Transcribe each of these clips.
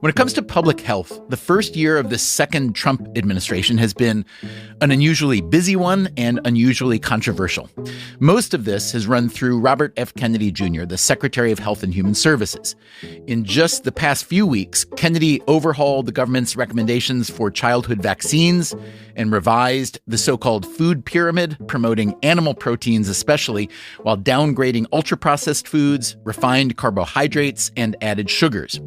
When it comes to public health, the first year of the second Trump administration has been an unusually busy one and unusually controversial. Most of this has run through Robert F. Kennedy Jr., the Secretary of Health and Human Services. In just the past few weeks, Kennedy overhauled the government's recommendations for childhood vaccines and revised the so-called food pyramid, promoting animal proteins especially, while downgrading ultra-processed foods, refined carbohydrates, and added sugars.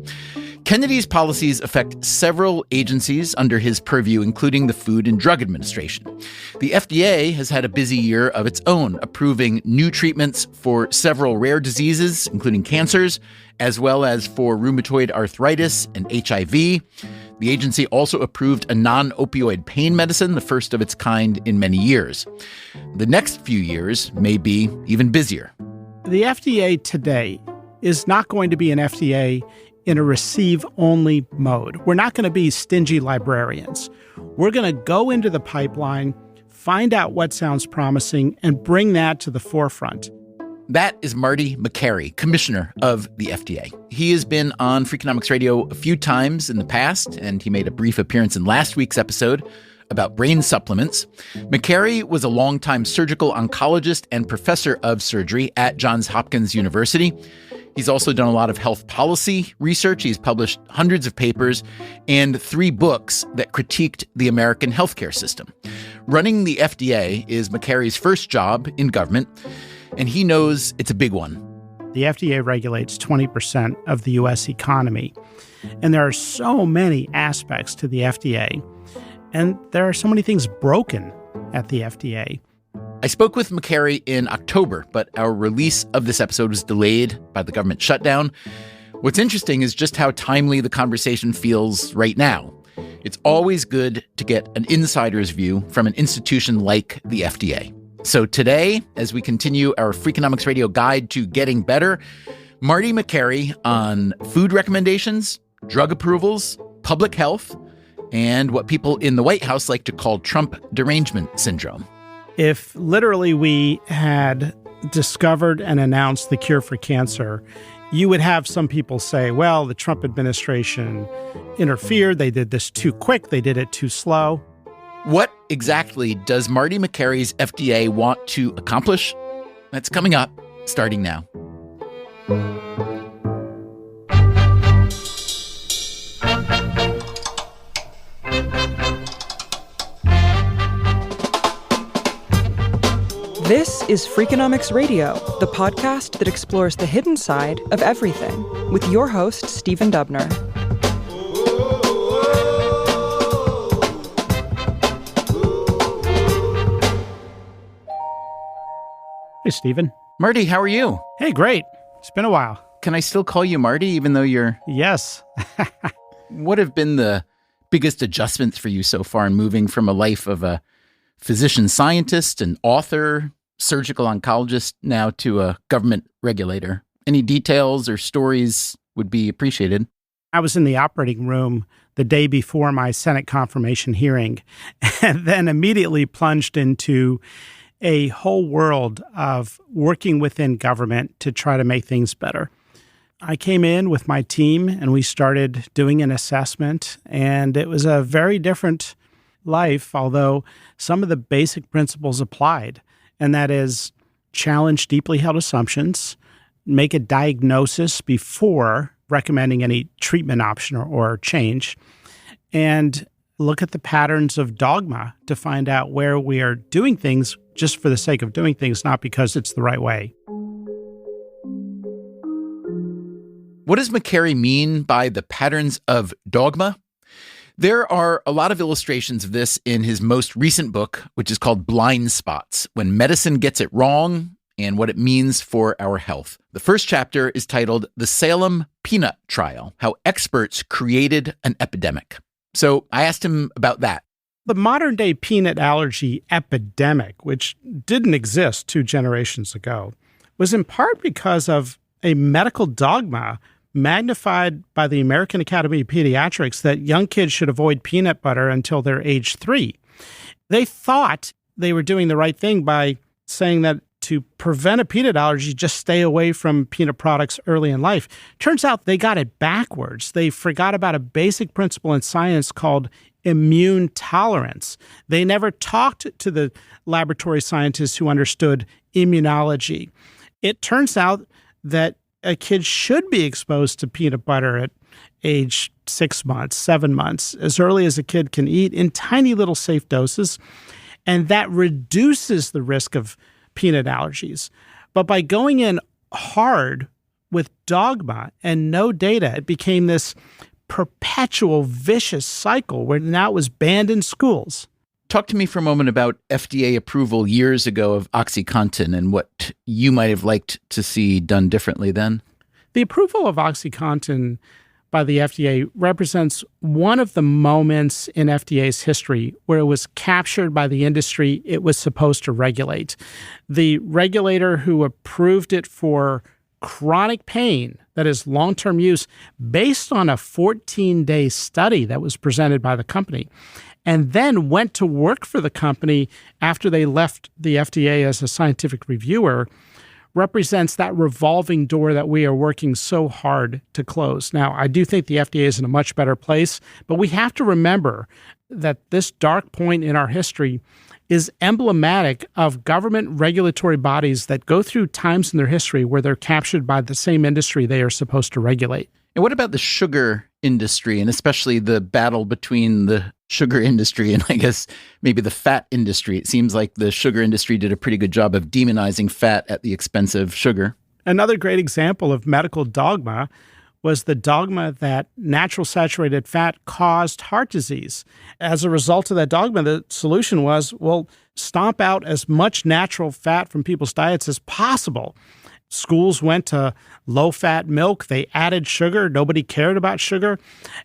Kennedy's policies affect several agencies under his purview, including the Food and Drug Administration. The F.D.A. has had a busy year of its own, approving new treatments for several rare diseases, including cancers, as well as for rheumatoid arthritis and HIV. The agency also approved a non-opioid pain medicine, the first of its kind in many years. The next few years may be even busier. The F.D.A. today is not going to be an F.D.A. in a receive-only mode. We're not going to be stingy librarians. We're going to go into the pipeline, find out what sounds promising, and bring that to the forefront. That is Marty Makary, commissioner of the F.D.A. He has been on Freakonomics Radio a few times in the past, and he made a brief appearance in last week's episode about brain supplements. Makary was a longtime surgical oncologist and professor of surgery at Johns Hopkins University. He's also done a lot of health policy research. He's published hundreds of papers and 3 books that critiqued the American healthcare system. Running the F.D.A. is Makary's first job in government, and he knows it's a big one. The F.D.A. regulates 20% of the U.S. economy, and there are so many aspects to the F.D.A., and there are so many things broken at the F.D.A. I spoke with Makary in October, but our release of this episode was delayed by the government shutdown. What's interesting is just how timely the conversation feels right now. It's always good to get an insider's view from an institution like the F.D.A. So today, as we continue our Freakonomics Radio guide to getting better, Marty Makary on food recommendations, drug approvals, public health, and what people in the White House like to call Trump derangement syndrome. If literally we had discovered and announced the cure for cancer, you would have some people say, well, the Trump administration interfered. They did this too quick. They did it too slow. What exactly does Marty Makary's F.D.A. want to accomplish? That's coming up, starting now. This is Freakonomics Radio, the podcast that explores the hidden side of everything, with your host, Stephen Dubner. Hey, Stephen. Marty, how are you? Hey, great. It's been a while. Can I still call you Marty, even though you're... Yes. What have been the biggest adjustments for you so far in moving from a life of a physician scientist, an author, surgical oncologist, now to a government regulator? Any details or stories would be appreciated. I was in the operating room the day before my Senate confirmation hearing, and then immediately plunged into a whole world of working within government to try to make things better. I came in with my team, and we started doing an assessment, and it was a very different life, although some of the basic principles applied, and that is challenge deeply held assumptions, make a diagnosis before recommending any treatment option or change, and look at the patterns of dogma to find out where we are doing things just for the sake of doing things, not because it's the right way. What does Makary mean by the patterns of dogma? There are a lot of illustrations of this in his most recent book, which is called Blind Spots: When Medicine Gets It Wrong and What It Means for Our Health. The first chapter is titled The Salem Peanut Trial: How Experts Created an Epidemic. So I asked him about that. The modern-day peanut allergy epidemic, which didn't exist 2 generations ago, was in part because of a medical dogma magnified by the American Academy of Pediatrics that young kids should avoid peanut butter until they're age 3. They thought they were doing the right thing by saying that to prevent a peanut allergy, just stay away from peanut products early in life. Turns out they got it backwards. They forgot about a basic principle in science called immune tolerance. They never talked to the laboratory scientists who understood immunology. It turns out that a kid should be exposed to peanut butter at age 6 months, 7 months, as early as a kid can eat in tiny little safe doses. And that reduces the risk of peanut allergies. But by going in hard with dogma and no data, it became this perpetual vicious cycle where now it was banned in schools. Talk to me for a moment about FDA approval years ago of OxyContin and what you might have liked to see done differently then. The approval of OxyContin by the FDA represents one of the moments in FDA's history where it was captured by the industry it was supposed to regulate. The regulator who approved it for chronic pain, that is long-term use, based on a 14-day study that was presented by the company, and then went to work for the company after they left the FDA as a scientific reviewer, represents that revolving door that we are working so hard to close. Now, I do think the FDA is in a much better place, but we have to remember that this dark point in our history is emblematic of government regulatory bodies that go through times in their history where they're captured by the same industry they are supposed to regulate. And what about the sugar industry, and especially the battle between the sugar industry and I guess maybe the fat industry? It seems like the sugar industry did a pretty good job of demonizing fat at the expense of sugar. Another great example of medical dogma was the dogma that natural saturated fat caused heart disease. As a result of that dogma, the solution was, well, stomp out as much natural fat from people's diets as possible. Schools went to low-fat milk. They added sugar. Nobody cared about sugar.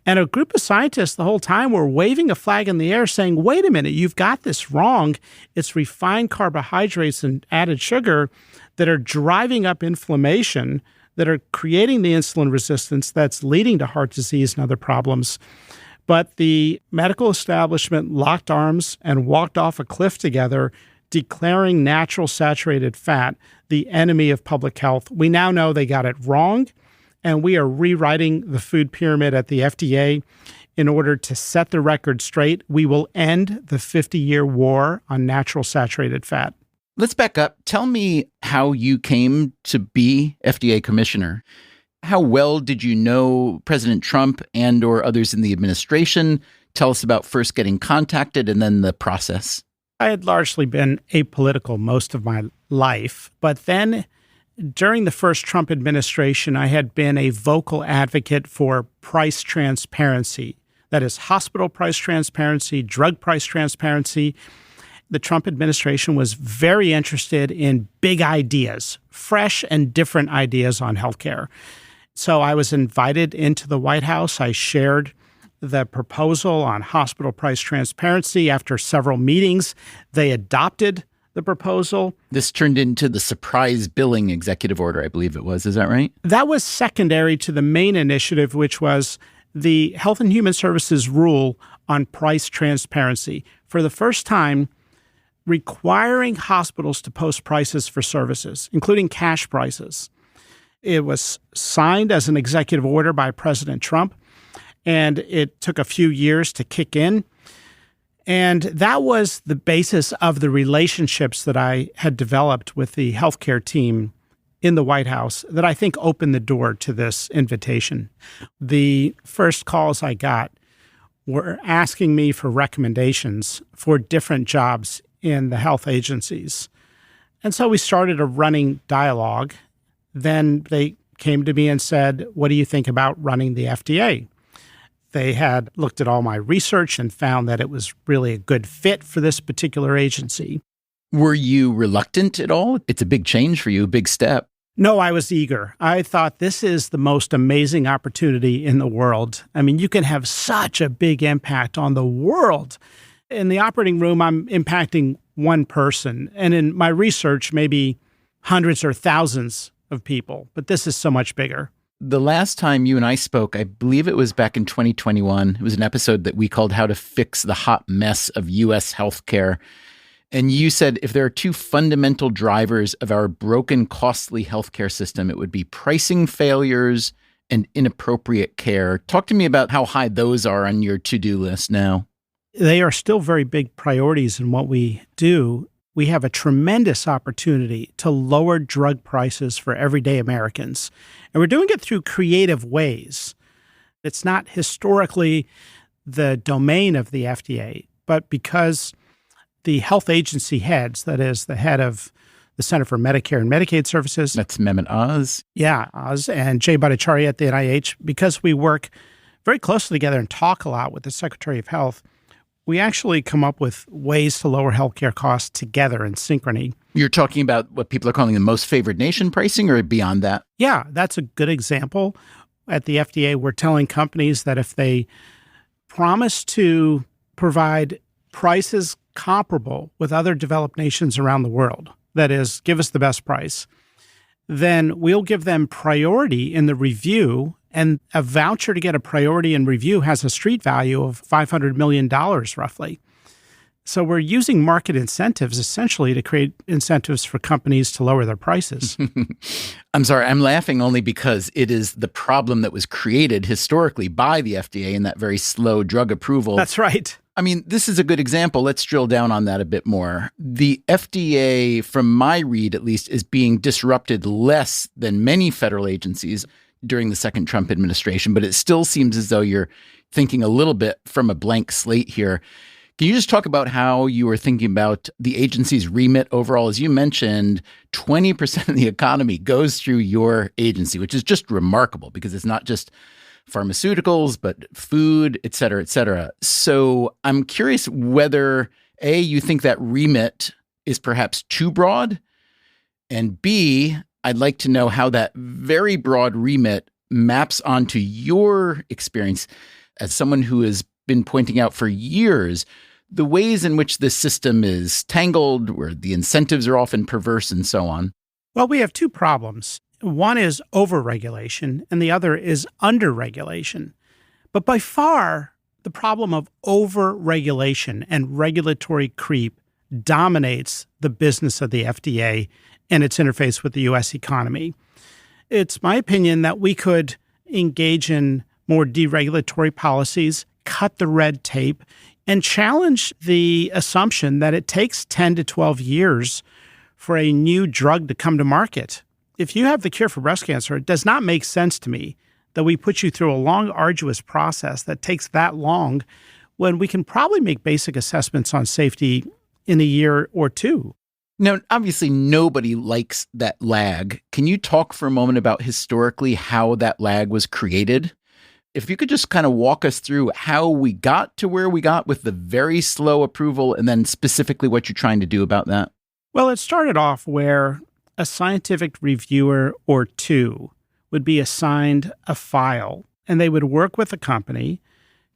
And a group of scientists the whole time were waving a flag in the air saying, wait a minute, you've got this wrong. It's refined carbohydrates and added sugar that are driving up inflammation, that are creating the insulin resistance that's leading to heart disease and other problems. But the medical establishment locked arms and walked off a cliff together, declaring natural saturated fat the enemy of public health. We now know they got it wrong, and we are rewriting the food pyramid at the FDA in order to set the record straight. We will end the 50-year war on natural saturated fat. Let's back up. Tell me how you came to be FDA commissioner. How well did you know President Trump and or others in the administration? Tell us about first getting contacted and then the process. I had largely been apolitical most of my life, but then during the first Trump administration, I had been a vocal advocate for price transparency. That is hospital price transparency, drug price transparency. The Trump administration was very interested in big ideas, fresh and different ideas on healthcare. So I was invited into the White House. I shared the proposal on hospital price transparency. After several meetings, they adopted the proposal. This turned into the surprise billing executive order, I believe it was. Is that right? That was secondary to the main initiative, which was the Health and Human Services rule on price transparency. For the first time, requiring hospitals to post prices for services, including cash prices. It was signed as an executive order by President Trump, and it took a few years to kick in. And that was the basis of the relationships that I had developed with the healthcare team in the White House that I think opened the door to this invitation. The first calls I got were asking me for recommendations for different jobs in the health agencies. And so we started a running dialogue. Then they came to me and said, what do you think about running the FDA? They had looked at all my research and found that it was really a good fit for this particular agency. Were you reluctant at all? It's a big change for you, a big step. No, I was eager. I thought this is the most amazing opportunity in the world. I mean, you can have such a big impact on the world. In the operating room, I'm impacting one person. And in my research, maybe hundreds or thousands of people. But this is so much bigger. The last time you and I spoke, I believe it was back in 2021. It was an episode that we called How to Fix the Hot Mess of U.S. Healthcare. And you said if there are two fundamental drivers of our broken, costly healthcare system, it would be pricing failures and inappropriate care. Talk to me about how high those are on your to-do list now. They are still very big priorities in what we do. We have a tremendous opportunity to lower drug prices for everyday Americans. And we're doing it through creative ways. It's not historically the domain of the F.D.A., but because the health agency heads, that is the head of the Center for Medicare and Medicaid Services. That's Mehmet Oz. Yeah, Oz, and Jay Bhattacharya at the NIH, because we work very closely together and talk a lot with the Secretary of Health, we actually come up with ways to lower healthcare costs together in synchrony. You're talking about what people are calling the most favored nation pricing, or beyond that? Yeah, that's a good example. At the F.D.A., we're telling companies that if they promise to provide prices comparable with other developed nations around the world, that is, give us the best price, then we'll give them priority in the review. And a voucher to get a priority in review has a street value of $500 million, roughly. So we're using market incentives essentially to create incentives for companies to lower their prices. I'm sorry, I'm laughing only because it is the problem that was created historically by the FDA in that very slow drug approval. That's right. I mean, this is a good example. Let's drill down on that a bit more. The FDA, from my read at least, is being disrupted less than many federal agencies during the second Trump administration, but it still seems as though you're thinking a little bit from a blank slate here. Can you just talk about how you were thinking about the agency's remit overall? As you mentioned, 20% of the economy goes through your agency, which is just remarkable because it's not just pharmaceuticals, but food, et cetera, et cetera. So I'm curious whether, A, you think that remit is perhaps too broad, and B, I'd like to know how that very broad remit maps onto your experience as someone who has been pointing out for years the ways in which the system is tangled, where the incentives are often perverse and so on. Well, we have two problems. One is overregulation, and the other is underregulation. But by far, the problem of overregulation and regulatory creep dominates the business of the F.D.A. and its interface with the U.S. economy. It's my opinion that we could engage in more deregulatory policies, cut the red tape, and challenge the assumption that it takes 10 to 12 years for a new drug to come to market. If you have the cure for breast cancer, it does not make sense to me that we put you through a long, arduous process that takes that long when we can probably make basic assessments on safety in a year or two. Now, obviously, nobody likes that lag. Can you talk for a moment about historically how that lag was created? If you could just kind of walk us through how we got to where we got with the very slow approval, and then specifically what you're trying to do about that. Well, it started off where a scientific reviewer or two would be assigned a file, and they would work with a company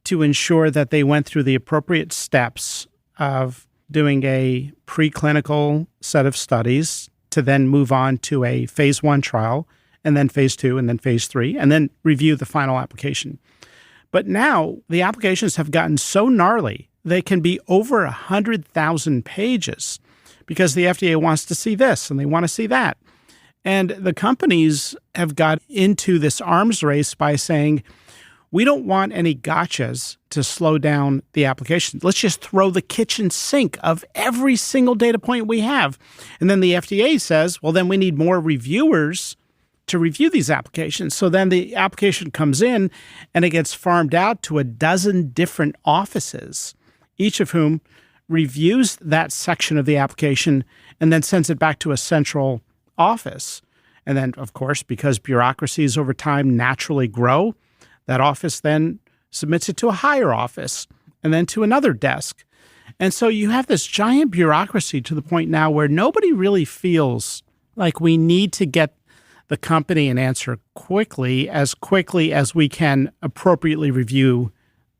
to ensure that they went through the appropriate steps of doing a preclinical set of studies to then move on to a phase 1 trial, and then phase 2, and then phase 3, and then review the final application. But now the applications have gotten so gnarly, they can be over 100,000 pages because the FDA wants to see this and they want to see that. And the companies have got into this arms race by saying, we don't want any gotchas to slow down the application. Let's just throw the kitchen sink of every single data point we have. And then the FDA says, well, then we need more reviewers to review these applications. So then the application comes in and it gets farmed out to a dozen different offices, each of whom reviews that section of the application and then sends it back to a central office. And then, of course, because bureaucracies over time naturally grow, that office then submits it to a higher office and then to another desk. And so you have this giant bureaucracy to the point now where nobody really feels like we need to get the company an answer quickly as we can appropriately review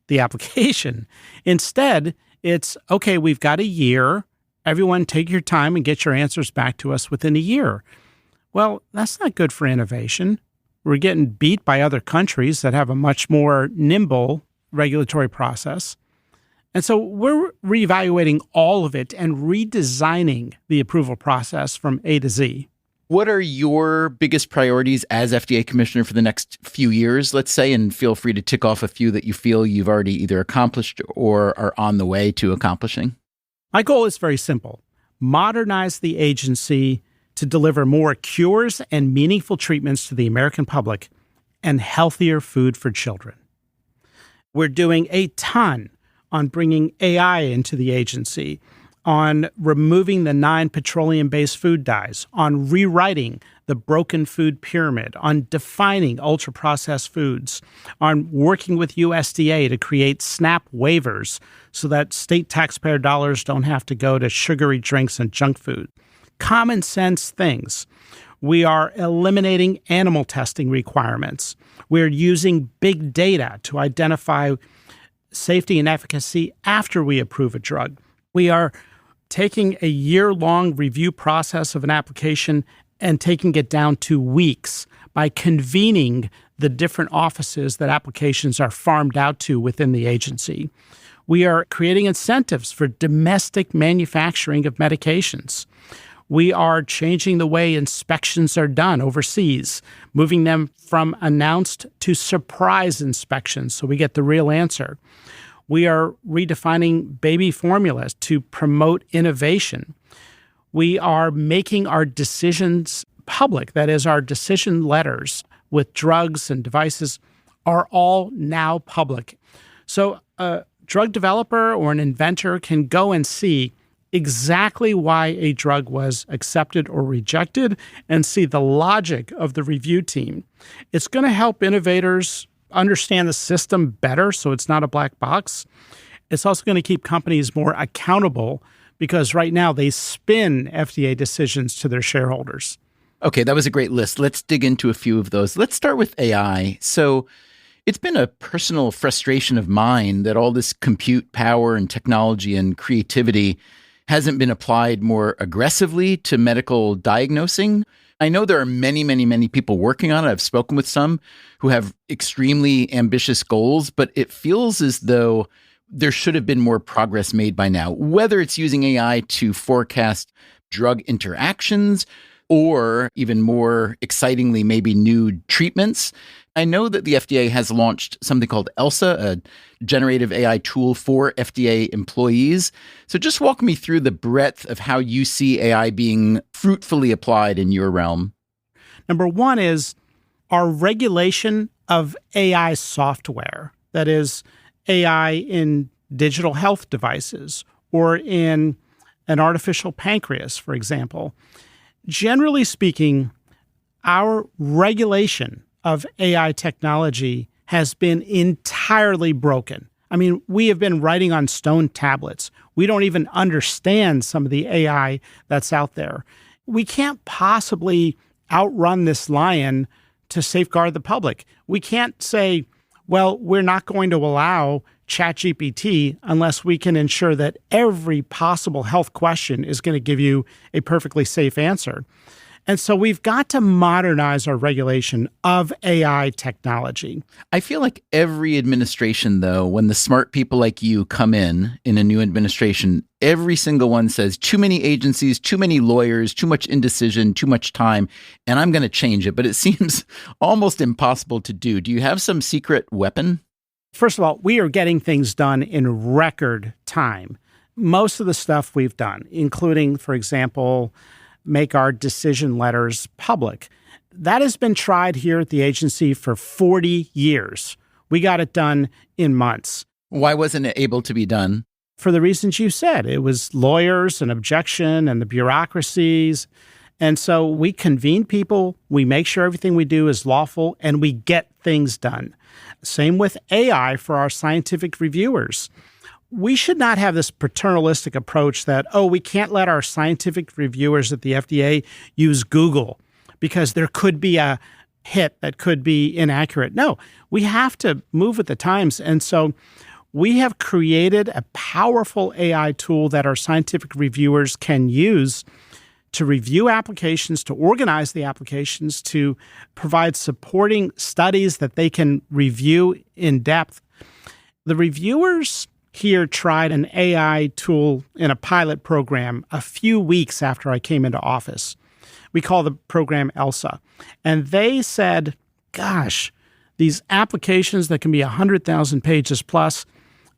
the application. Instead, it's, okay, we've got a year. Everyone take your time and get your answers back to us within a year. Well, that's not good for innovation. We're getting beat by other countries that have a much more nimble regulatory process. And so we're reevaluating all of it and redesigning the approval process from A to Z. What are your biggest priorities as FDA commissioner for the next few years, let's say, and feel free to tick off a few that you feel you've already either accomplished or are on the way to accomplishing? My goal is very simple. Modernize the agency to deliver more cures and meaningful treatments to the American public and healthier food for children. We're doing a ton on bringing AI into the agency, on removing the 9 petroleum-based food dyes, on rewriting the broken food pyramid, on defining ultra-processed foods, on working with USDA to create SNAP waivers so that state taxpayer dollars don't have to go to sugary drinks and junk food. Common sense things. We are eliminating animal testing requirements. We're using big data to identify safety and efficacy after we approve a drug. We are taking a year-long review process of an application and taking it down to weeks by convening the different offices that applications are farmed out to within the agency. We are creating incentives for domestic manufacturing of medications. We are changing the way inspections are done overseas, moving them from announced to surprise inspections so we get the real answer. We are redefining baby formulas to promote innovation. We are making our decisions public. That is, our decision letters with drugs and devices are all now public. So a drug developer or an inventor can go and see exactly why a drug was accepted or rejected and see the logic of the review team. It's going to help innovators understand the system better so it's not a black box. It's also going to keep companies more accountable because right now they spin FDA decisions to their shareholders. Okay, that was a great list. Let's dig into a few of those. Let's start with AI. So it's been a personal frustration of mine that all this compute power and technology and creativity hasn't been applied more aggressively to medical diagnosing. I know there are many, many, many people working on it. I've spoken with some who have extremely ambitious goals, but it feels as though there should have been more progress made by now, whether it's using AI to forecast drug interactions or even more excitingly, maybe new treatments. I know that the FDA has launched something called ELSA, a generative AI tool for FDA employees. So just walk me through the breadth of how you see AI being fruitfully applied in your realm. Number one is our regulation of AI software, that is AI in digital health devices or in an artificial pancreas, for example. Generally speaking, our regulation of AI technology has been entirely broken. I mean, we have been writing on stone tablets. We don't even understand some of the AI that's out there. We can't possibly outrun this lion to safeguard the public. We can't say, well, we're not going to allow ChatGPT unless we can ensure that every possible health question is going to give you a perfectly safe answer. And so we've got to modernize our regulation of AI technology. I feel like every administration, though, when the smart people like you come in a new administration, every single one says too many agencies, too many lawyers, too much indecision, too much time, and I'm going to change it. But it seems almost impossible to do. Do you have some secret weapon? First of all, we are getting things done in record time. Most of the stuff we've done, including, for example, make our decision letters public. That has been tried here at the agency for 40 years. We got it done in months. Why wasn't it able to be done? For the reasons you said. It was lawyers and objection and the bureaucracies. And so we convene people, we make sure everything we do is lawful, and we get things done. Same with AI for our scientific reviewers. We should not have this paternalistic approach that, we can't let our scientific reviewers at the FDA use Google because there could be a hit that could be inaccurate. No, we have to move with the times. And so we have created a powerful AI tool that our scientific reviewers can use to review applications, to organize the applications, to provide supporting studies that they can review in depth. The reviewers here tried an AI tool in a pilot program a few weeks after I came into office. We call the program ELSA. And they said, gosh, these applications that can be 100,000 pages plus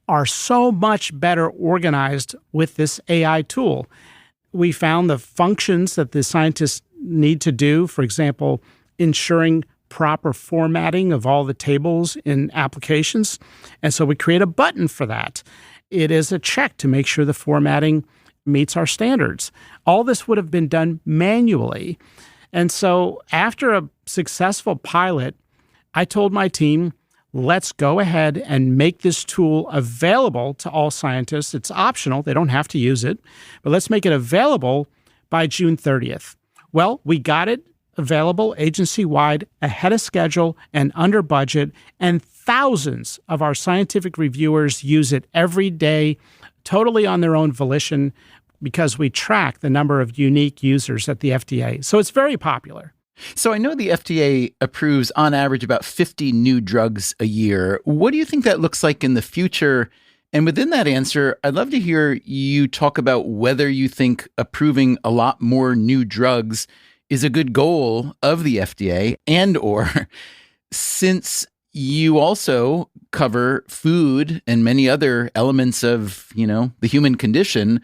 are so much better organized with this AI tool. We found the functions that the scientists need to do, for example, ensuring proper formatting of all the tables in applications. And so we create a button for that. It is a check to make sure the formatting meets our standards. All this would have been done manually. And so after a successful pilot, I told my team, let's go ahead and make this tool available to all scientists. It's optional. They don't have to use it. But let's make it available by June 30th. Well, we got it available agency-wide, ahead of schedule and under budget, and thousands of our scientific reviewers use it every day, totally on their own volition, because we track the number of unique users at the F.D.A. So it's very popular. So I know the F.D.A. approves on average about 50 new drugs a year. What do you think that looks like in the future? And within that answer, I'd love to hear you talk about whether you think approving a lot more new drugs is a good goal of the F.D.A. and or since you also cover food and many other elements of, the human condition,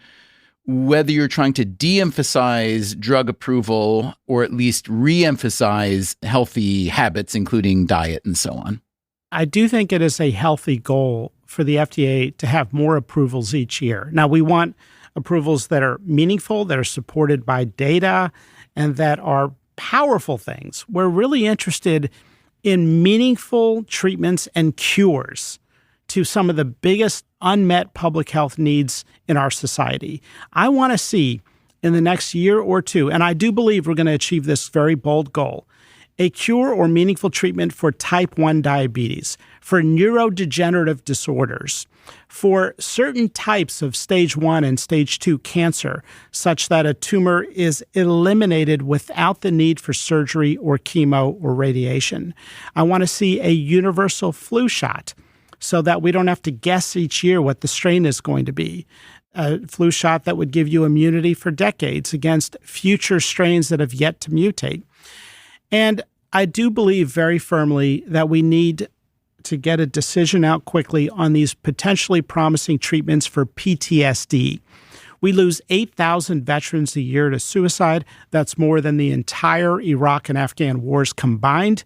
whether you're trying to de-emphasize drug approval or at least re-emphasize healthy habits, including diet and so on. I do think it is a healthy goal for the FDA to have more approvals each year. Now, we want approvals that are meaningful, that are supported by data, and that are powerful things. We're really interested in meaningful treatments and cures to some of the biggest unmet public health needs in our society. I want to see in the next year or two, and I do believe we're going to achieve this very bold goal, a cure or meaningful treatment for type 1 diabetes, for neurodegenerative disorders, for certain types of stage 1 and stage 2 cancer, such that a tumor is eliminated without the need for surgery or chemo or radiation. I want to see a universal flu shot, so that we don't have to guess each year what the strain is going to be. A flu shot that would give you immunity for decades against future strains that have yet to mutate. And I do believe very firmly that we need to get a decision out quickly on these potentially promising treatments for PTSD. We lose 8,000 veterans a year to suicide. That's more than the entire Iraq and Afghan wars combined.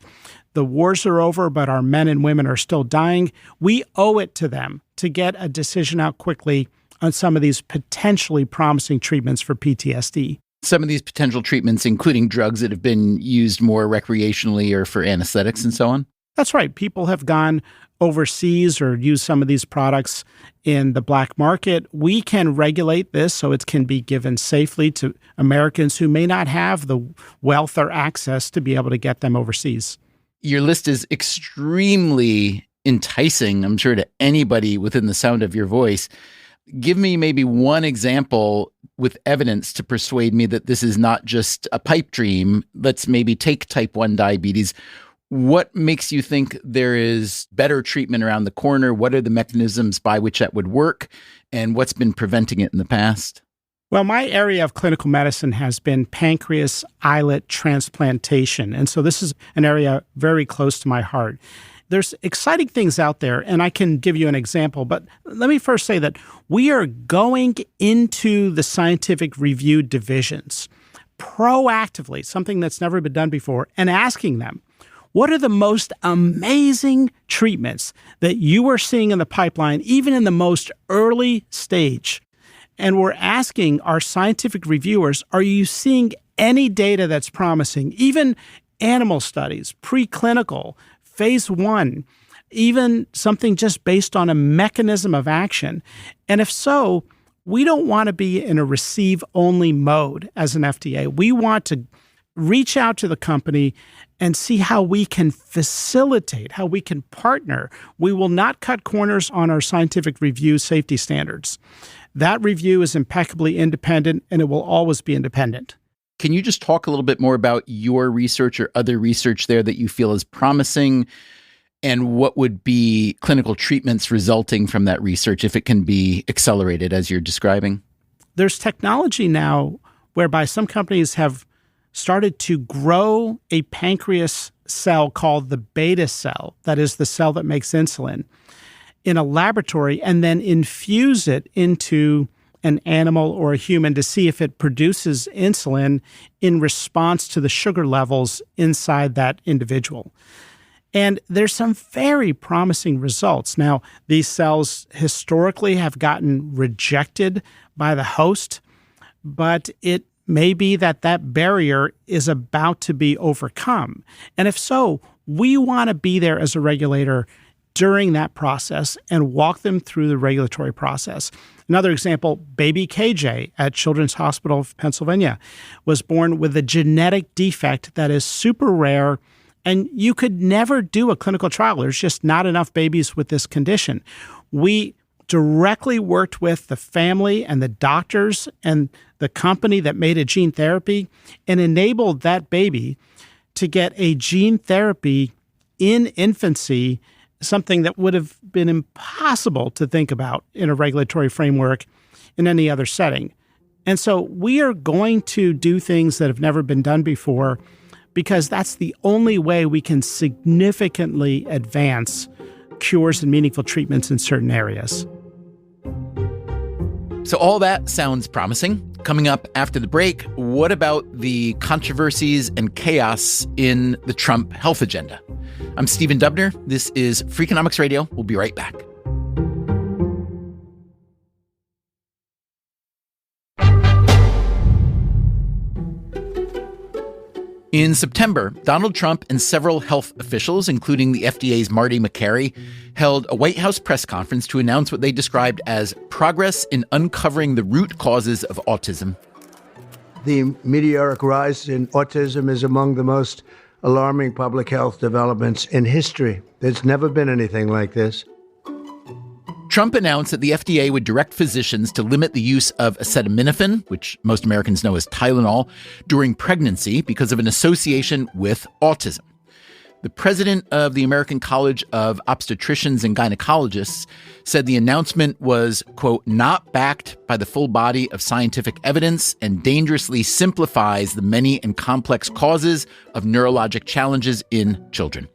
The wars are over, but our men and women are still dying. We owe it to them to get a decision out quickly on some of these potentially promising treatments for PTSD. Some of these potential treatments, including drugs that have been used more recreationally or for anesthetics and so on? That's right. People have gone overseas or used some of these products in the black market. We can regulate this so it can be given safely to Americans who may not have the wealth or access to be able to get them overseas. Your list is extremely enticing, I'm sure, to anybody within the sound of your voice. Give me maybe one example with evidence to persuade me that this is not just a pipe dream. Let's maybe take type 1 diabetes. What makes you think there is better treatment around the corner? What are the mechanisms by which that would work? And what's been preventing it in the past? Well, my area of clinical medicine has been pancreas islet transplantation. And so this is an area very close to my heart. There's exciting things out there, and I can give you an example. But let me first say that we are going into the scientific review divisions proactively, something that's never been done before, and asking them, what are the most amazing treatments that you are seeing in the pipeline, even in the most early stage? And we're asking our scientific reviewers, are you seeing any data that's promising, even animal studies, preclinical, phase 1, even something just based on a mechanism of action? And if so, we don't want to be in a receive-only mode as an FDA. We want to reach out to the company and see how we can facilitate, how we can partner. We will not cut corners on our scientific review safety standards. That review is impeccably independent, and it will always be independent. Can you just talk a little bit more about your research or other research there that you feel is promising? And what would be clinical treatments resulting from that research if it can be accelerated as you're describing? There's technology now whereby some companies have started to grow a pancreas cell called the beta cell, that is the cell that makes insulin, in a laboratory and then infuse it into an animal or a human to see if it produces insulin in response to the sugar levels inside that individual. And there's some very promising results. Now, these cells historically have gotten rejected by the host, but it may be that that barrier is about to be overcome. And if so, we want to be there as a regulator during that process and walk them through the regulatory process. Another example, baby KJ at Children's Hospital of Pennsylvania was born with a genetic defect that is super rare, and you could never do a clinical trial. There's just not enough babies with this condition. We directly worked with the family and the doctors and the company that made a gene therapy and enabled that baby to get a gene therapy in infancy, something that would have been impossible to think about in a regulatory framework in any other setting. And so we are going to do things that have never been done before because that's the only way we can significantly advance cures and meaningful treatments in certain areas. So all that sounds promising. Coming up after the break, what about the controversies and chaos in the Trump health agenda? I'm Stephen Dubner. This is Freakonomics Radio. We'll be right back. In September, Donald Trump and several health officials, including the F.D.A.'s Marty Makary, held a White House press conference to announce what they described as progress in uncovering the root causes of autism. The meteoric rise in autism is among the most alarming public health developments in history. There's never been anything like this. Trump announced that the F.D.A. would direct physicians to limit the use of acetaminophen, which most Americans know as Tylenol, during pregnancy because of an association with autism. The president of the American College of Obstetricians and Gynecologists said the announcement was, quote, not backed by the full body of scientific evidence and dangerously simplifies the many and complex causes of neurologic challenges in children.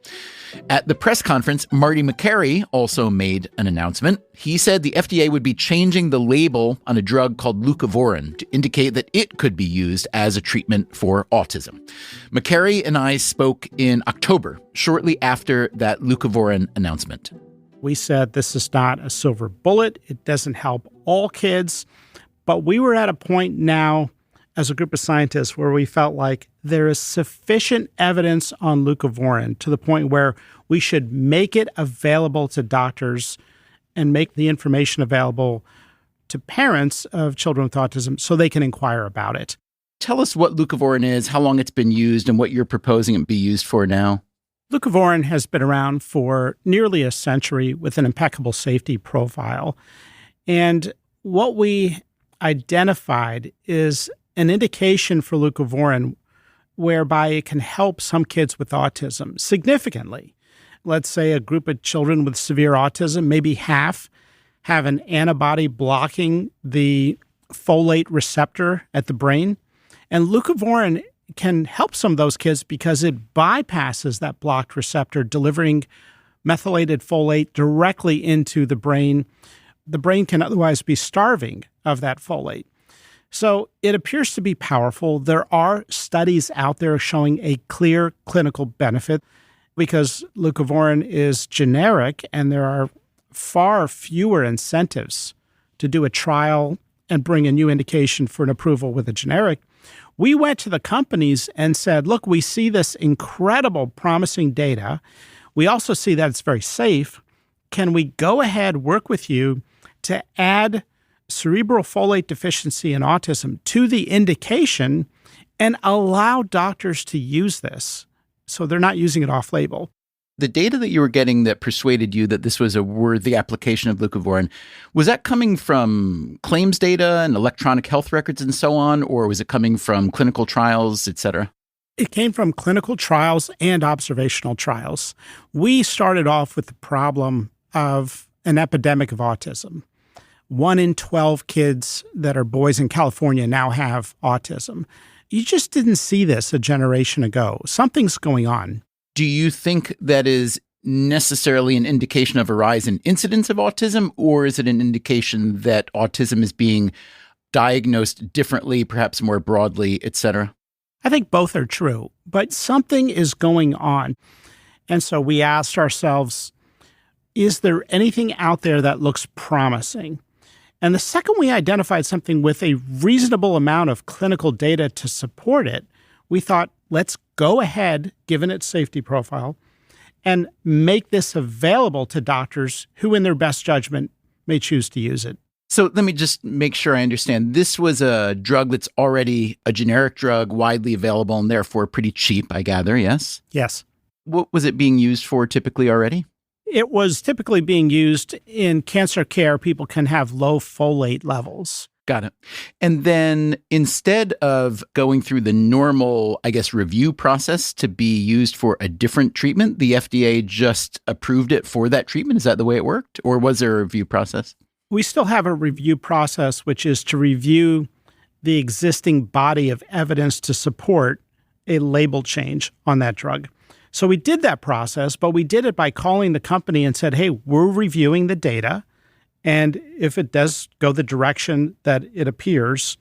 At the press conference, Marty Makary also made an announcement. He said the FDA would be changing the label on a drug called leucovorin to indicate that it could be used as a treatment for autism. Makary and I spoke in October, shortly after that leucovorin announcement. We said this is not a silver bullet. It doesn't help all kids. But we were at a point now as a group of scientists where we felt like there is sufficient evidence on leucovorin to the point where we should make it available to doctors and make the information available to parents of children with autism so they can inquire about it. Tell us what leucovorin is, how long it's been used, and what you're proposing it be used for now. Leucovorin has been around for nearly a century with an impeccable safety profile. And what we identified is an indication for leucovorin whereby it can help some kids with autism significantly. Let's say a group of children with severe autism, maybe half, have an antibody blocking the folate receptor at the brain. And leucovorin can help some of those kids because it bypasses that blocked receptor, delivering methylated folate directly into the brain. The brain can otherwise be starving of that folate. So it appears to be powerful. There are studies out there showing a clear clinical benefit because leucovorin is generic and there are far fewer incentives to do a trial and bring a new indication for an approval with a generic. We went to the companies and said, look, we see this incredible promising data. We also see that it's very safe. Can we go ahead, work with you to add cerebral folate deficiency and autism to the indication and allow doctors to use this so they're not using it off-label? The data that you were getting that persuaded you that this was a worthy application of leucovorin, was that coming from claims data and electronic health records and so on, or was it coming from clinical trials, et cetera? It came from clinical trials and observational trials. We started off with the problem of an epidemic of autism. 1 in 12 kids that are boys in California now have autism. You just didn't see this a generation ago. Something's going on. Do you think that is necessarily an indication of a rise in incidence of autism, or is it an indication that autism is being diagnosed differently, perhaps more broadly, et cetera? I think both are true, but something is going on. And so we asked ourselves, is there anything out there that looks promising? And the second we identified something with a reasonable amount of clinical data to support it, we thought, let's go ahead, given its safety profile, and make this available to doctors who, in their best judgment, may choose to use it. So let me just make sure I understand. This was a drug that's already a generic drug, widely available, and therefore pretty cheap, I gather, yes? Yes. What was it being used for typically already? It was typically being used in cancer care. People can have low folate levels. Got it. And then instead of going through the normal, I guess, review process to be used for a different treatment, the FDA just approved it for that treatment? Is that the way it worked? Or was there a review process? We still have a review process, which is to review the existing body of evidence to support a label change on that drug. So we did that process, but we did it by calling the company and said, hey, we're reviewing the data. And if it does go the direction that it appears,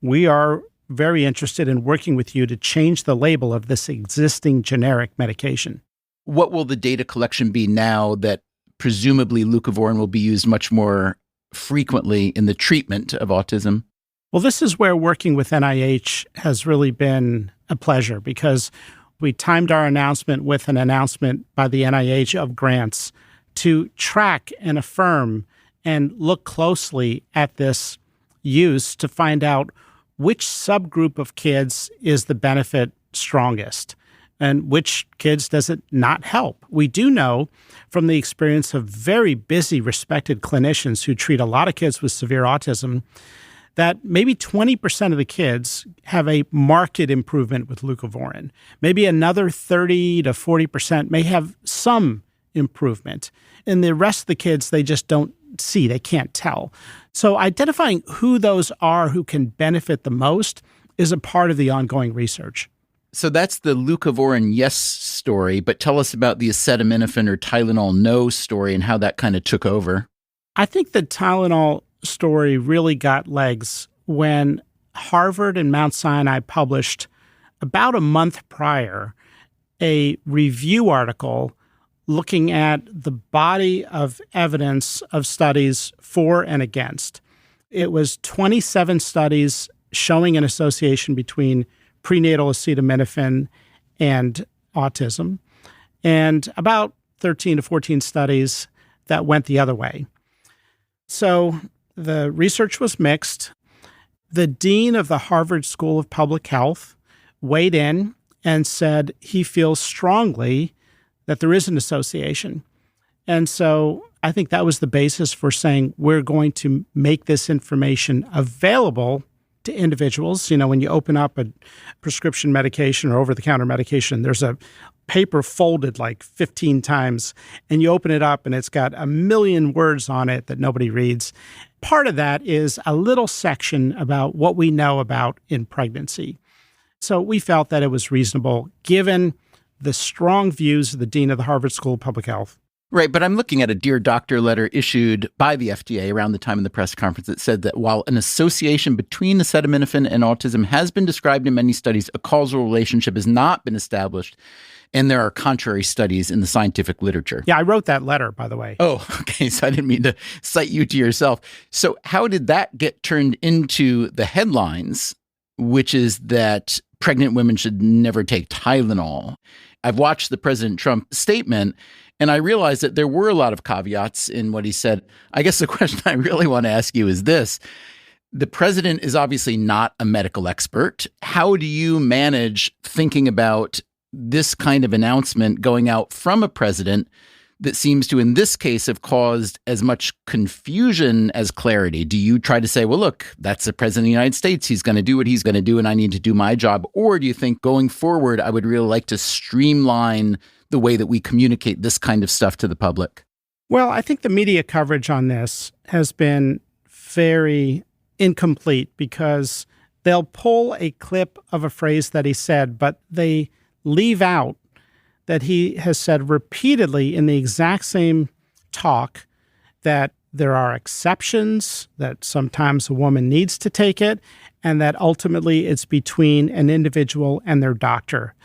we are very interested in working with you to change the label of this existing generic medication. What will the data collection be now that presumably leucovorin will be used much more frequently in the treatment of autism? Well, this is where working with NIH has really been a pleasure, because we timed our announcement with an announcement by the NIH of grants to track and affirm and look closely at this use to find out which subgroup of kids is the benefit strongest and which kids does it not help. We do know from the experience of very busy, respected clinicians who treat a lot of kids with severe autism that maybe 20% of the kids have a marked improvement with leucovorin. Maybe another 30 to 40% may have some improvement. And the rest of the kids, they just don't see, they can't tell. So identifying who those are who can benefit the most is a part of the ongoing research. So that's the leucovorin yes story, but tell us about the acetaminophen or Tylenol no story and how that kind of took over. I think the Tylenol story really got legs when Harvard and Mount Sinai published about a month prior a review article looking at the body of evidence of studies for and against. It was 27 studies showing an association between prenatal acetaminophen and autism, and about 13 to 14 studies that went the other way. So the research was mixed. The dean of the Harvard School of Public Health weighed in and said he feels strongly that there is an association. And so I think that was the basis for saying we're going to make this information available to individuals. You know, when you open up a prescription medication or over-the-counter medication, there's a paper folded like 15 times, and you open it up and it's got a million words on it that nobody reads. Part of that is a little section about what we know about in pregnancy. So we felt that it was reasonable, given the strong views of the dean of the Harvard School of Public Health. Right, but I'm looking at a Dear Doctor letter issued by the FDA around the time of the press conference that said that while an association between acetaminophen and autism has been described in many studies, a causal relationship has not been established, and there are contrary studies in the scientific literature. Yeah, I wrote that letter, by the way. Oh, okay, so I didn't mean to cite you to yourself. So how did that get turned into the headlines, which is that pregnant women should never take Tylenol? I've watched the President Trump statement, and I realized that there were a lot of caveats in what he said. I guess the question I really want to ask you is this. The president is obviously not a medical expert. How do you manage thinking about this kind of announcement going out from a president that seems to, in this case, have caused as much confusion as clarity? Do you try to say, well, look, that's the president of the United States. He's going to do what he's going to do, and I need to do my job? Or do you think going forward, I would really like to streamline the way that we communicate this kind of stuff to the public? Well, I think the media coverage on this has been very incomplete because they'll pull a clip of a phrase that he said, but they leave out that he has said repeatedly in the exact same talk that there are exceptions, that sometimes a woman needs to take it, and that ultimately it's between an individual and their doctor.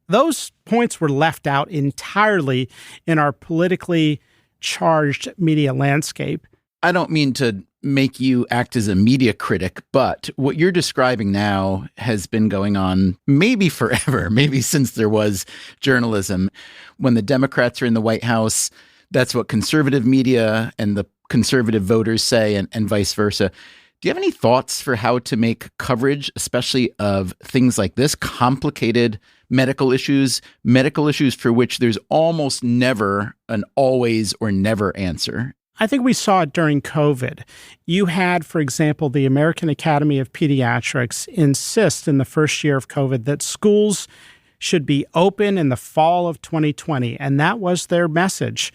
Those points were left out entirely in our politically charged media landscape. I don't mean to make you act as a media critic, but what you're describing now has been going on maybe forever, maybe since there was journalism. When the Democrats are in the White House, that's what conservative media and the conservative voters say, and vice versa. Do you have any thoughts for how to make coverage, especially of things like this, complicated medical issues for which there's almost never an always or never answer? I think we saw it during COVID. You had, for example, the American Academy of Pediatrics insist in the first year of COVID that schools should be open in the fall of 2020. And that was their message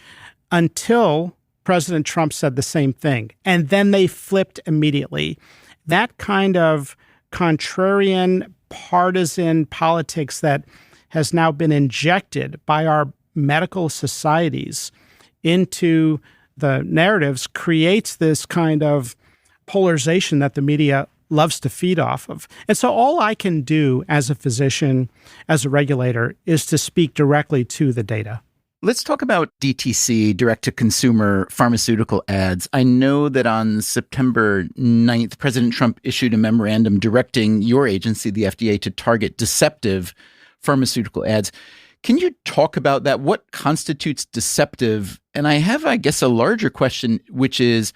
until President Trump said the same thing. And then they flipped immediately. That kind of contrarian, partisan politics that has now been injected by our medical societies into the narratives creates this kind of polarization that the media loves to feed off of. And so all I can do as a physician, as a regulator, is to speak directly to the data. Let's talk about DTC, direct-to-consumer pharmaceutical ads. I know that on September 9th, President Trump issued a memorandum directing your agency, the FDA, to target deceptive pharmaceutical ads. Can you talk about that? What constitutes deceptive? And I have, I guess, a larger question, which is,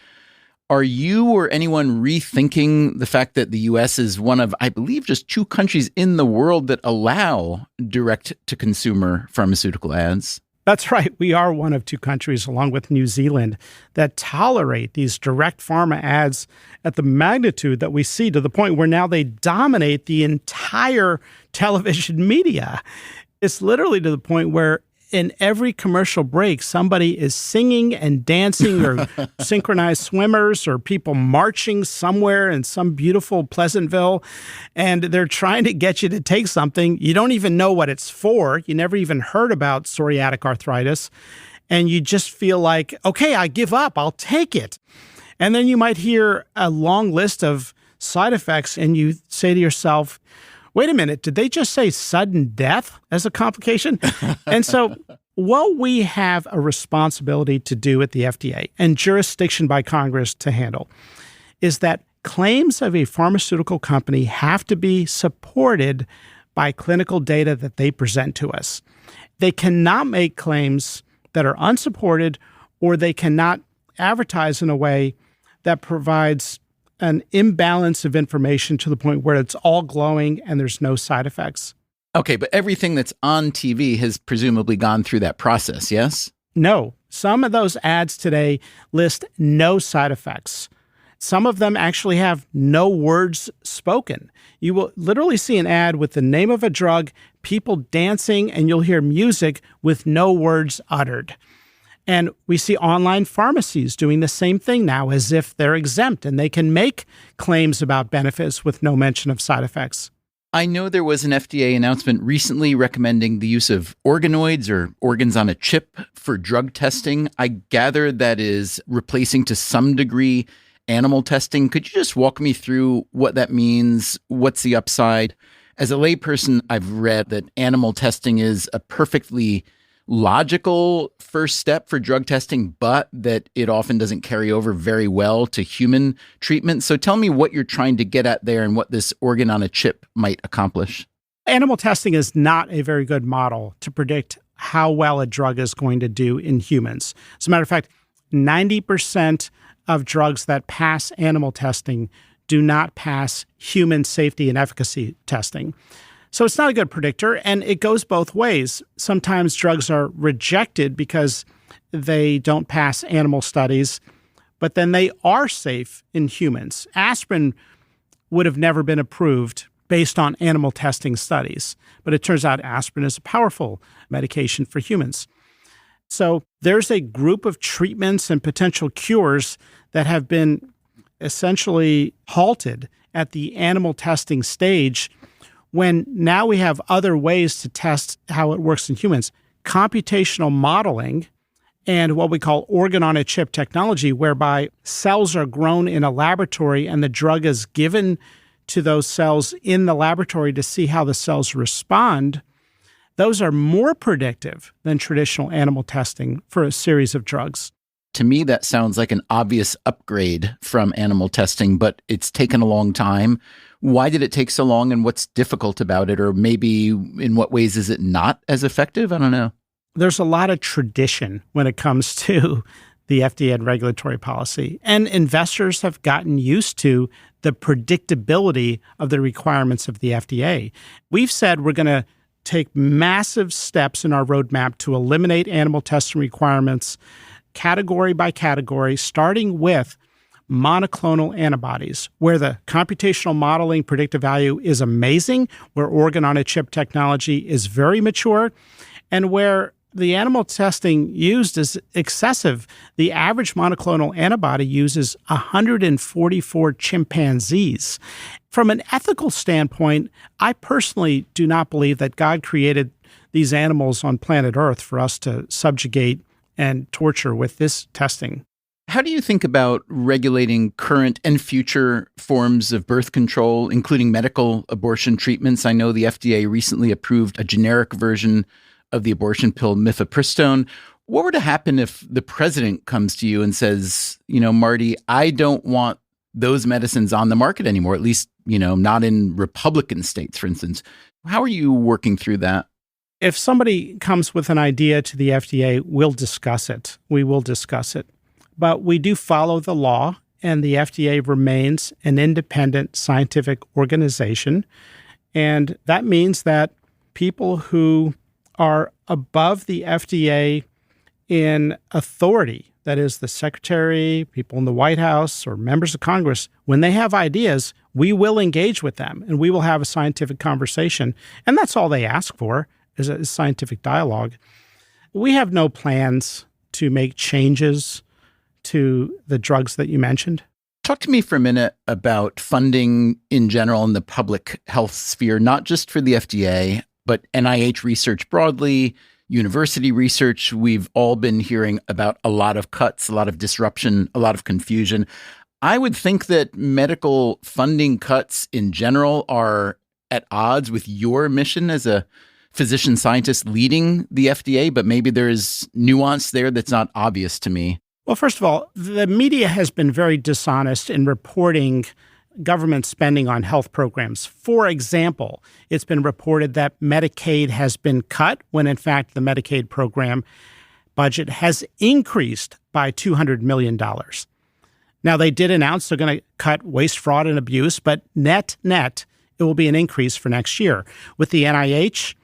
are you or anyone rethinking the fact that the U.S. is one of, I believe, just 2 countries in the world that allow direct-to-consumer pharmaceutical ads? That's right. We are one of 2 countries, along with New Zealand, that tolerate these direct pharma ads at the magnitude that we see, to the point where now they dominate the entire television media. It's literally to the point where in every commercial break, somebody is singing and dancing, or synchronized swimmers, or people marching somewhere in some beautiful Pleasantville, and they're trying to get you to take something. You don't even know what it's for. You never even heard about psoriatic arthritis, and you just feel like, okay, I give up. I'll take it. And then you might hear a long list of side effects, and you say to yourself, wait a minute, did they just say sudden death as a complication? And so what we have a responsibility to do at the FDA, and jurisdiction by Congress to handle, is that claims of a pharmaceutical company have to be supported by clinical data that they present to us. They cannot make claims that are unsupported, or they cannot advertise in a way that provides an imbalance of information to the point where it's all glowing and there's no side effects. Okay, but everything that's on TV has presumably gone through that process, yes? No. Some of those ads today list no side effects. Some of them actually have no words spoken. You will literally see an ad with the name of a drug, people dancing, and you'll hear music with no words uttered. And we see online pharmacies doing the same thing now, as if they're exempt and they can make claims about benefits with no mention of side effects. I know there was an FDA announcement recently recommending the use of organoids, or organs on a chip, for drug testing. I gather that is replacing to some degree animal testing. Could you just walk me through what that means? What's the upside? As a layperson, I've read that animal testing is a perfectly logical first step for drug testing, but that it often doesn't carry over very well to human treatment. So tell me what you're trying to get at there and what this organ on a chip might accomplish. Animal testing is not a very good model to predict how well a drug is going to do in humans. As a matter of fact, 90% of drugs that pass animal testing do not pass human safety and efficacy testing. So it's not a good predictor, and it goes both ways. Sometimes drugs are rejected because They don't pass animal studies, but then they are safe in humans. Aspirin would have never been approved based on animal testing studies, but it turns out aspirin is a powerful medication for humans. So there's a group of treatments and potential cures that have been essentially halted at the animal testing stage when now we have other ways to test how it works in humans. Computational modeling and what we call organ-on-a-chip technology, whereby cells are grown in a laboratory and the drug is given to those cells in the laboratory to see how the cells respond, those are more predictive than traditional animal testing for a series of drugs. To me, that sounds like an obvious upgrade from animal testing, but it's taken a long time. Why did it take so long, and what's difficult about it? Or maybe in what ways is it not as effective? I don't know. There's a lot of tradition when it comes to the FDA and regulatory policy. And investors have gotten used to the predictability of the requirements of the FDA. We've said we're going to take massive steps in our roadmap to eliminate animal testing requirements category by category, starting with monoclonal antibodies, where the computational modeling predictive value is amazing, where organ-on-a-chip technology is very mature, and where the animal testing used is excessive. The average monoclonal antibody uses 144 chimpanzees. From an ethical standpoint, I personally do not believe that God created these animals on planet Earth for us to subjugate and torture with this testing. How do you think about regulating current and future forms of birth control, including medical abortion treatments? I know the FDA recently approved a generic version of the abortion pill mifepristone. What were to happen if the president comes to you and says, Marty, I don't want those medicines on the market anymore, at least, not in Republican states, for instance? How are you working through that? If somebody comes with an idea to the FDA, we'll discuss it. We will discuss it. But we do follow the law, and the FDA remains an independent scientific organization. And that means that people who are above the FDA in authority, that is the secretary, people in the White House, or members of Congress, when they have ideas, we will engage with them and we will have a scientific conversation. And that's all they ask for, is a scientific dialogue. We have no plans to make changes to the drugs that you mentioned. Talk to me for a minute about funding in general in the public health sphere, not just for the FDA, but NIH research broadly, university research. We've all been hearing about a lot of cuts, a lot of disruption, a lot of confusion. I would think that medical funding cuts in general are at odds with your mission as a physician scientist leading the FDA, but maybe there's nuance there that's not obvious to me. Well, first of all, the media has been very dishonest in reporting government spending on health programs. For example, it's been reported that Medicaid has been cut when, in fact, the Medicaid program budget has increased by $200 million. Now, they did announce they're going to cut waste, fraud, and abuse, but net, it will be an increase for next year. With the NIH,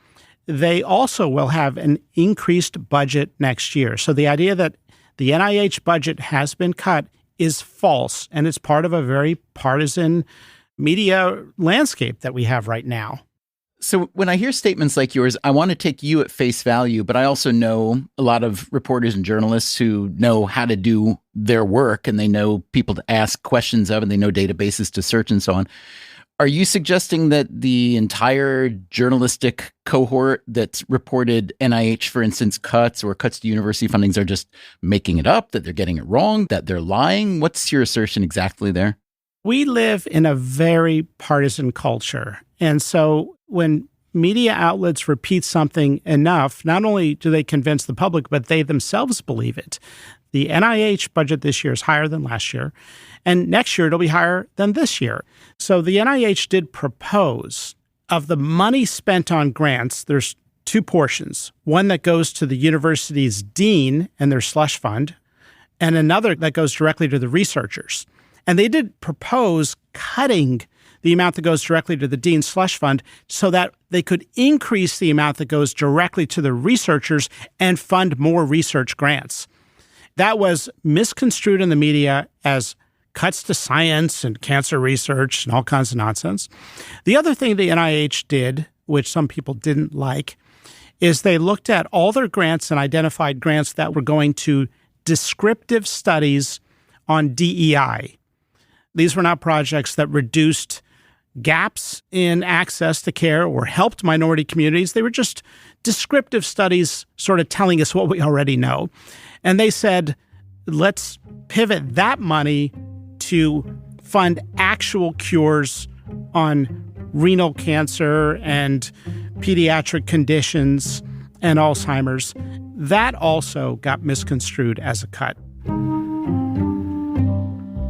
they also will have an increased budget next year. So the idea that the NIH budget has been cut is false, and it's part of a very partisan media landscape that we have right now. So when I hear statements like yours, I want to take you at face value, but I also know a lot of reporters and journalists who know how to do their work, and they know people to ask questions of, and they know databases to search and so on. Are you suggesting that the entire journalistic cohort that's reported NIH, for instance, cuts or cuts to university fundings are just making it up, that they're getting it wrong, that they're lying? What's your assertion exactly there? We live in a very partisan culture. And so when media outlets repeat something enough, not only do they convince the public, but they themselves believe it. The NIH budget this year is higher than last year, and next year it'll be higher than this year. So the NIH did propose, of the money spent on grants, there's two portions. One that goes to the university's dean and their slush fund, and another that goes directly to the researchers. And they did propose cutting the amount that goes directly to the Dean's Slush Fund so that they could increase the amount that goes directly to the researchers and fund more research grants. That was misconstrued in the media as cuts to science and cancer research and all kinds of nonsense. The other thing the NIH did, which some people didn't like, is they looked at all their grants and identified grants that were going to descriptive studies on DEI. These were not projects that reduced gaps in access to care or helped minority communities. They were just descriptive studies sort of telling us what we already know. And they said, let's pivot that money to fund actual cures on renal cancer and pediatric conditions and Alzheimer's. That also got misconstrued as a cut.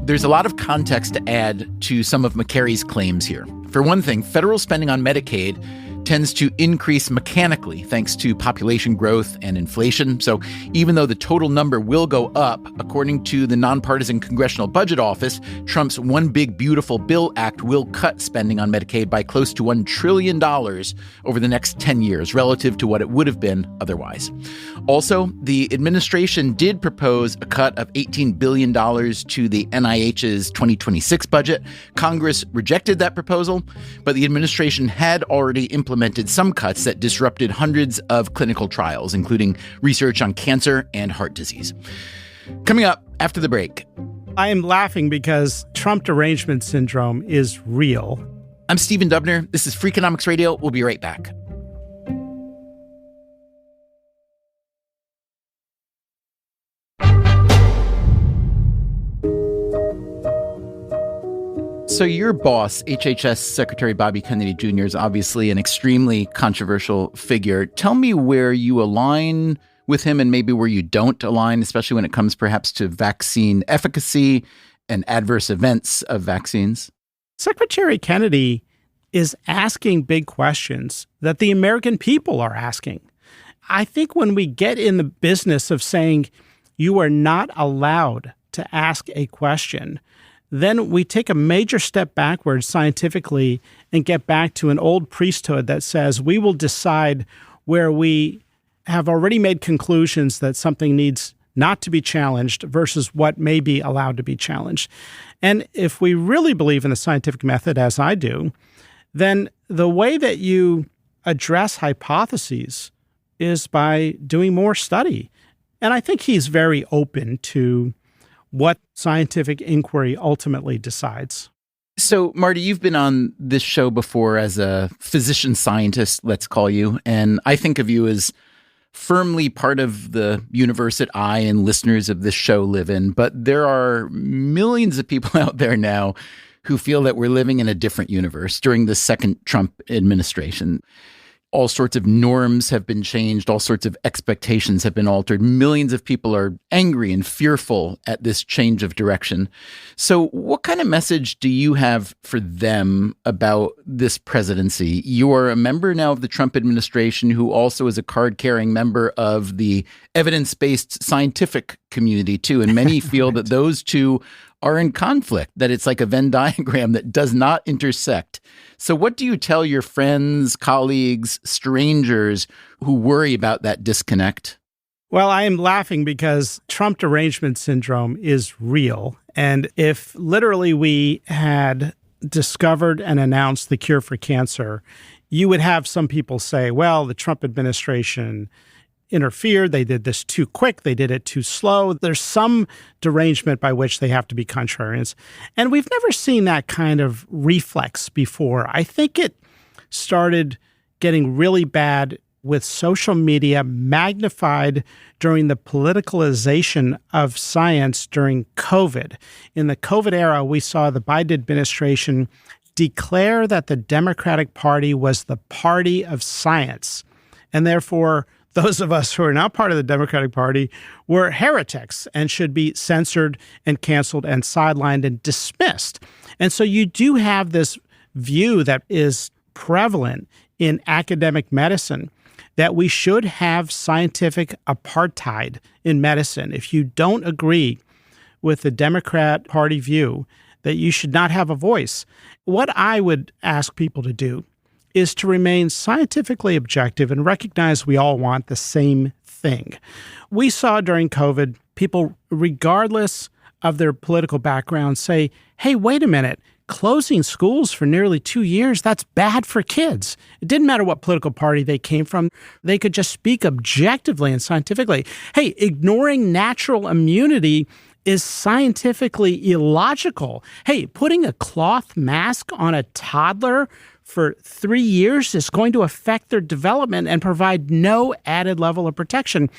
There's a lot of context to add to some of Makary's claims here. For one thing, federal spending on Medicaid tends to increase mechanically thanks to population growth and inflation. So even though the total number will go up, according to the nonpartisan Congressional Budget Office, Trump's One Big Beautiful Bill Act will cut spending on Medicaid by close to $1 trillion over the next 10 years relative to what it would have been otherwise. Also, the administration did propose a cut of $18 billion to the NIH's 2026 budget. Congress rejected that proposal, but the administration had already implemented some cuts that disrupted hundreds of clinical trials, including research on cancer and heart disease. Coming up after the break. I am laughing because Trump derangement syndrome is real. I'm Stephen Dubner. This is Freakonomics Radio. We'll be right back. So your boss, HHS Secretary Bobby Kennedy Jr., is obviously an extremely controversial figure. Tell me where you align with him and maybe where you don't align, especially when it comes perhaps to vaccine efficacy and adverse events of vaccines. Secretary Kennedy is asking big questions that the American people are asking. I think when we get in the business of saying you are not allowed to ask a question, then we take a major step backwards scientifically and get back to an old priesthood that says we will decide where we have already made conclusions that something needs not to be challenged versus what may be allowed to be challenged. And if we really believe in the scientific method, as I do, then the way that you address hypotheses is by doing more study. And I think he's very open to what scientific inquiry ultimately decides. So, Marty, you've been on this show before as a physician scientist, let's call you, and I think of you as firmly part of the universe that I and listeners of this show live in. But there are millions of people out there now who feel that we're living in a different universe during the second Trump administration. All sorts of norms have been changed. All sorts of expectations have been altered. Millions of people are angry and fearful at this change of direction. So what kind of message do you have for them about this presidency? You are a member now of the Trump administration who also is a card-carrying member of the evidence-based scientific community, too. And many feel that those two are in conflict, that it's like a Venn diagram that does not intersect. So what do you tell your friends, colleagues, strangers who worry about that disconnect? Well, I am laughing because Trump derangement syndrome is real. And if literally we had discovered and announced the cure for cancer, you would have some people say, well, the Trump administration interfered. They did this too quick. They did it too slow. There's some derangement by which they have to be contrarians. And we've never seen that kind of reflex before. I think it started getting really bad with social media magnified during the politicalization of science during COVID. In the COVID era, we saw the Biden administration declare that the Democratic Party was the party of science, and therefore those of us who are not part of the Democratic Party were heretics and should be censored and canceled and sidelined and dismissed. And so you do have this view that is prevalent in academic medicine that we should have scientific apartheid in medicine. If you don't agree with the Democrat Party view, that you should not have a voice. What I would ask people to do is to remain scientifically objective and recognize we all want the same thing. We saw during COVID, people, regardless of their political background, say, hey, wait a minute, closing schools for nearly 2 years, that's bad for kids. It didn't matter what political party they came from. They could just speak objectively and scientifically. Hey, ignoring natural immunity is scientifically illogical. Hey, putting a cloth mask on a toddler for 3 years is going to affect their development and provide no added level of protection.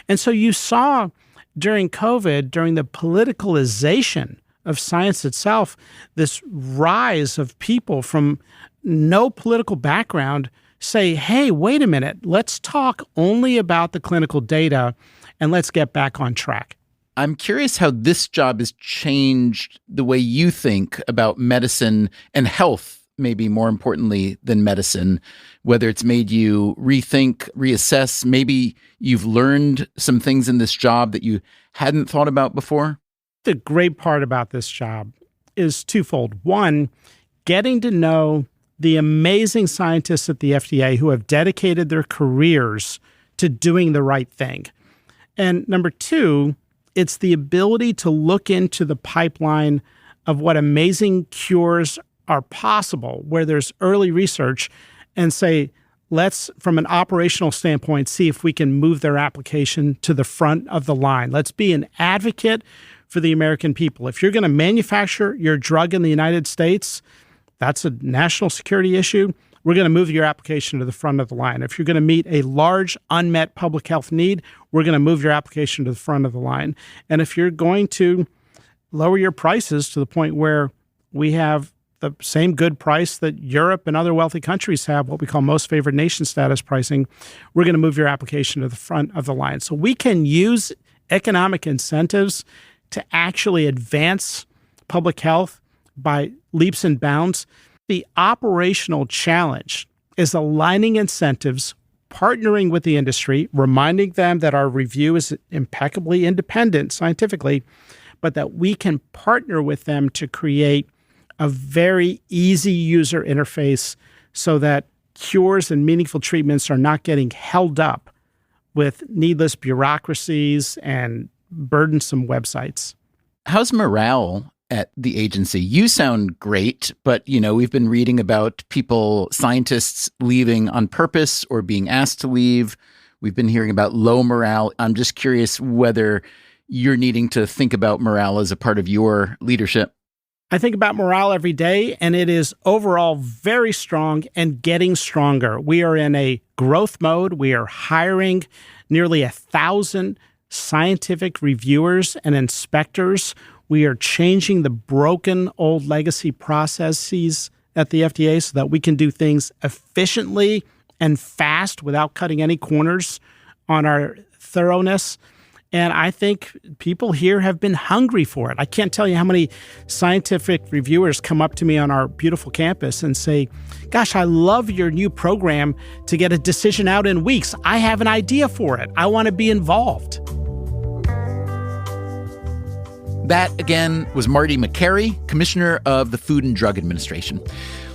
And so you saw during COVID, during the politicalization of science itself, this rise of people from no political background say, hey, wait a minute, let's talk only about the clinical data and let's get back on track. I'm curious how this job has changed the way you think about medicine and health, maybe more importantly than medicine, whether it's made you rethink, reassess, maybe you've learned some things in this job that you hadn't thought about before. The great part about this job is twofold. One, getting to know the amazing scientists at the F.D.A. who have dedicated their careers to doing the right thing. And number two, it's the ability to look into the pipeline of what amazing cures are possible, where there's early research, and say, let's, from an operational standpoint, see if we can move their application to the front of the line. Let's be an advocate for the American people. If you're going to manufacture your drug in the United States, that's a national security issue. We're going to move your application to the front of the line. If you're going to meet a large unmet public health need, we're going to move your application to the front of the line. And if you're going to lower your prices to the point where we have the same good price that Europe and other wealthy countries have, what we call most favored nation status pricing, we're going to move your application to the front of the line. So we can use economic incentives to actually advance public health by leaps and bounds. The operational challenge is aligning incentives, partnering with the industry, reminding them that our review is impeccably independent scientifically, but that we can partner with them to create a very easy user interface so that cures and meaningful treatments are not getting held up with needless bureaucracies and burdensome websites. How's morale at the agency? You sound great, but, we've been reading about people, scientists leaving on purpose or being asked to leave. We've been hearing about low morale. I'm just curious whether you're needing to think about morale as a part of your leadership. I think about morale every day, and it is overall very strong and getting stronger. We are in a growth mode. We are hiring nearly 1,000 scientific reviewers and inspectors. We are changing the broken old legacy processes at the F.D.A. so that we can do things efficiently and fast without cutting any corners on our thoroughness. And I think people here have been hungry for it. I can't tell you how many scientific reviewers come up to me on our beautiful campus and say, gosh, I love your new program to get a decision out in weeks. I have an idea for it. I want to be involved. That, again, was Marty Makary, Commissioner of the Food and Drug Administration.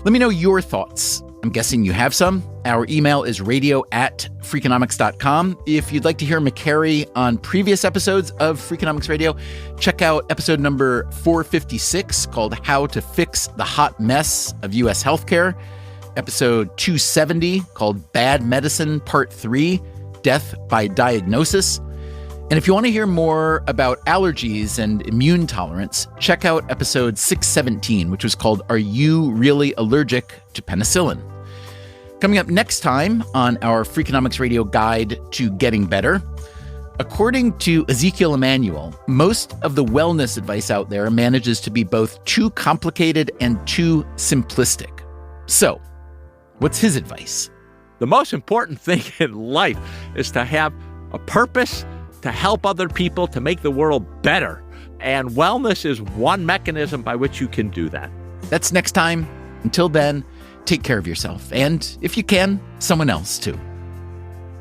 Let me know your thoughts. I'm guessing you have some. Our email is radio@freakonomics.com. If you'd like to hear Makary on previous episodes of Freakonomics Radio, check out episode number 456 called How to Fix the Hot Mess of U.S. Healthcare, episode 270 called Bad Medicine Part 3, Death by Diagnosis. And if you want to hear more about allergies and immune tolerance, check out episode 617, which was called Are You Really Allergic to Penicillin? Coming up next time on our Freakonomics Radio Guide to Getting Better, according to Ezekiel Emanuel, most of the wellness advice out there manages to be both too complicated and too simplistic. So, what's his advice? The most important thing in life is to have a purpose, to help other people, to make the world better. And wellness is one mechanism by which you can do that. That's next time. Until then, take care of yourself. And if you can, someone else too.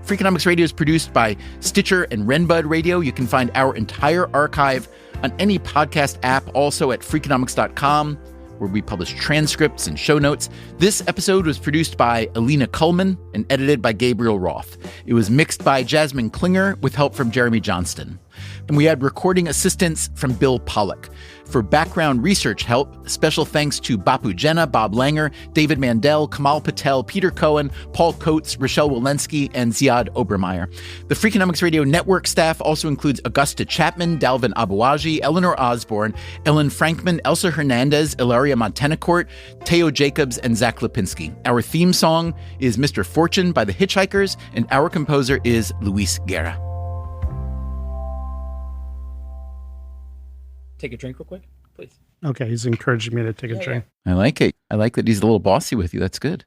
Freakonomics Radio is produced by Stitcher and Renbud Radio. You can find our entire archive on any podcast app, also at Freakonomics.com, where we publish transcripts and show notes. This episode was produced by Alina Kuhlman and edited by Gabriel Roth. It was mixed by Jasmine Klinger with help from Jeremy Johnston. And we had recording assistance from Bill Pollack. For background research help, special thanks to Bapu Jena, Bob Langer, David Mandel, Kamal Patel, Peter Cohen, Paul Coates, Rochelle Walensky, and Ziad Obermeyer. The Freakonomics Radio Network staff also includes Augusta Chapman, Dalvin Abuaji, Eleanor Osborne, Ellen Frankman, Elsa Hernandez, Ilaria Montenacourt, Teo Jacobs, and Zach Lipinski. Our theme song is Mr. Fortune by the Hitchhikers, and our composer is Luis Guerra. Take a drink real quick, please. Okay, he's encouraging me to take a drink. I like it. I like that he's a little bossy with you. That's good.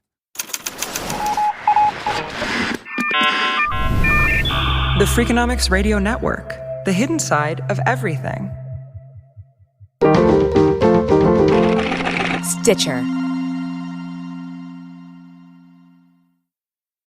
The Freakonomics Radio Network, the hidden side of everything. Stitcher.